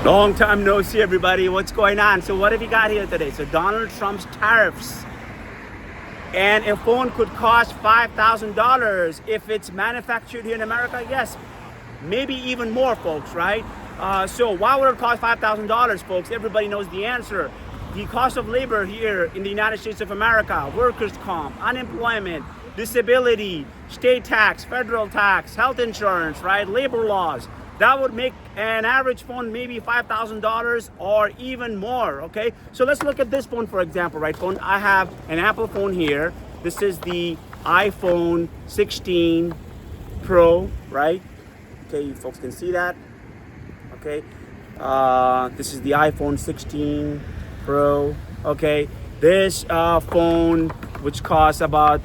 Long time no see, everybody. What's going on? So what have you got here today? So Donald Trump's tariffs. And a phone could cost $5,000 if it's manufactured here in America. Yes, maybe even more, folks, right? So why would it cost $5,000, folks? Everybody knows the answer. The cost of labor here in the United States of America, workers' comp, unemployment, disability, state tax, federal tax, health insurance, right? Labor laws. That would make an average phone maybe $5,000 or even more, okay? So let's look at this phone, for example, right? I have an Apple phone here. This is the iPhone 16 Pro, right? Okay, you folks can see that, okay? This is the iPhone 16 Pro, okay? This phone, which costs about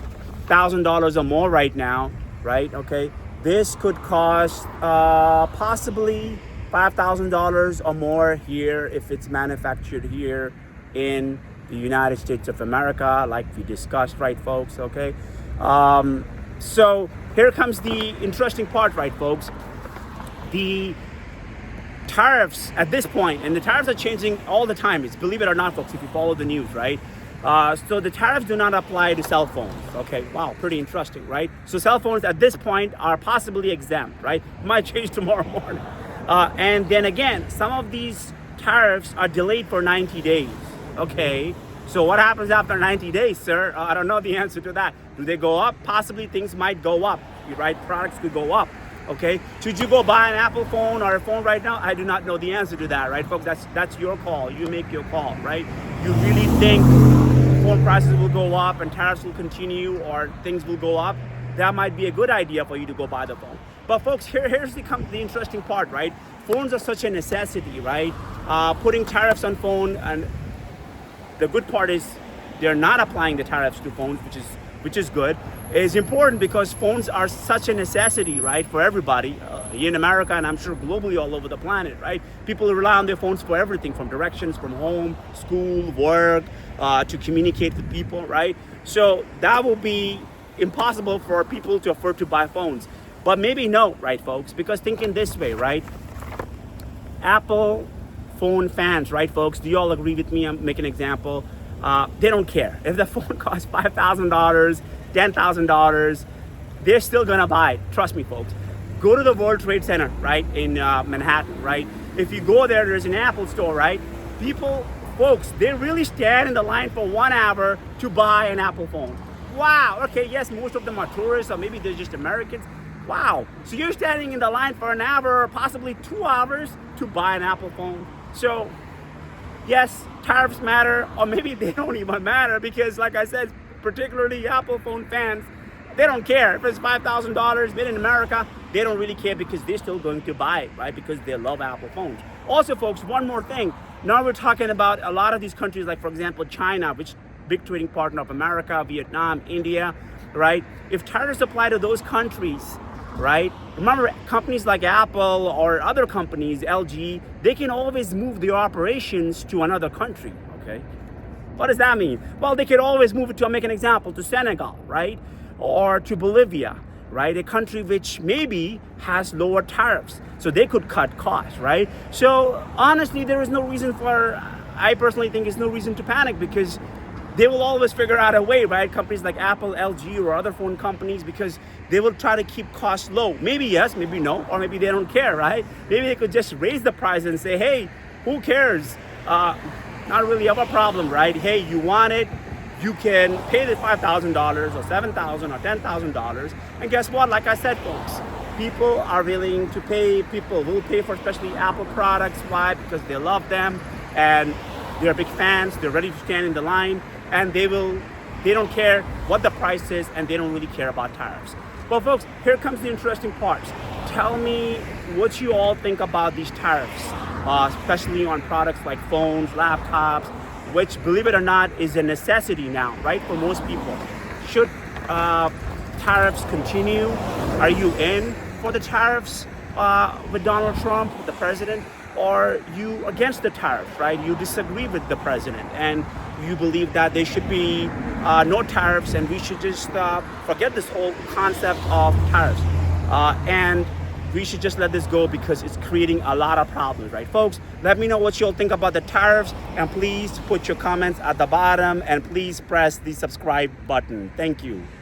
$1,000 or more right now, right? Okay, this could cost possibly $5,000 or more here if it's manufactured here in the United States of America, like we discussed, right, folks? Okay, so here comes the interesting part, right, folks? The tariffs at this point, and the tariffs are changing all the time. It's, believe it or not, folks, if you follow the news, right? So the tariffs do not apply to cell phones. Okay, wow, pretty interesting, right? So cell phones at this point are possibly exempt, right? Might change tomorrow morning. And then again, some of these tariffs are delayed for 90 days. Okay, so what happens after 90 days, sir? I don't know the answer to that. Do they go up? Possibly things might go up, right? Products could go up. Okay, should you go buy an Apple phone or a phone right now? I do not know the answer to that, right, folks? That's your call. You make your call, right? You really think phone prices will go up and tariffs will continue or things will go up? That might be a good idea for you to go buy the phone. But folks, here's the interesting part, right? Phones are such a necessity, right? Putting tariffs on phone, and the good part is they're not applying the tariffs to phones, which is good. It's important because phones are such a necessity, right, for everybody in America, and I'm sure globally all over the planet, right? People rely on their phones for everything, from directions from home, school, work, to communicate with people, right? So that will be impossible for people to afford to buy phones. But maybe no, right, folks? Because thinking this way, right? Apple phone fans, right, folks? Do you all agree with me? I'm making an example. They don't care. If the phone costs $5,000, $10,000, they're still gonna buy it. Trust me, folks. Go to the World Trade Center, right, in Manhattan, right? If you go there, there's an Apple store, right? Folks, they really stand in the line for 1 hour to buy an Apple phone. Wow, okay, yes, most of them are tourists, or maybe they're just Americans. Wow, so you're standing in the line for an hour or possibly 2 hours to buy an Apple phone. So, yes, tariffs matter, or maybe they don't even matter, because like I said, particularly Apple phone fans, they don't care. If it's $5,000 made in America, they don't really care because they're still going to buy it, right? Because they love Apple phones. Also, folks, one more thing. Now we're talking about a lot of these countries, like, for example, China, which big trading partner of America, Vietnam, India, right? If tariffs apply to those countries, right? Remember, companies like Apple or other companies, LG, they can always move their operations to another country, okay? What does that mean? Well, they could always move it to, I'll make an example, to Senegal, right? Or to Bolivia, right? A country which maybe has lower tariffs. So they could cut costs, right? So honestly, there is no reason I personally think there's no reason to panic, because they will always figure out a way, right? Companies like Apple, LG, or other phone companies, because they will try to keep costs low. Maybe yes, maybe no, or maybe they don't care, right? Maybe they could just raise the price and say, hey, who cares? Not really of a problem, right? Hey, you want it, you can pay the $5,000 or $7,000 or $10,000. And guess what? Like I said, folks, people are willing to pay. People will pay for especially Apple products. Why? Because they love them and they're big fans. They're ready to stand in the line, and they don't care what the price is, and they don't really care about tariffs. Well, folks, here comes the interesting parts. Tell me what you all think about these tariffs, especially on products like phones, laptops, which, believe it or not, is a necessity now, right, for most people. Should tariffs continue? Are you in for the tariffs with Donald Trump, the president, or you against the tariffs, right? You disagree with the president, and you believe that there should be no tariffs, and we should just forget this whole concept of tariffs. And we should just let this go because it's creating a lot of problems, right, folks? Let me know what you'll think about the tariffs, and please put your comments at the bottom, and please press the subscribe button. Thank you.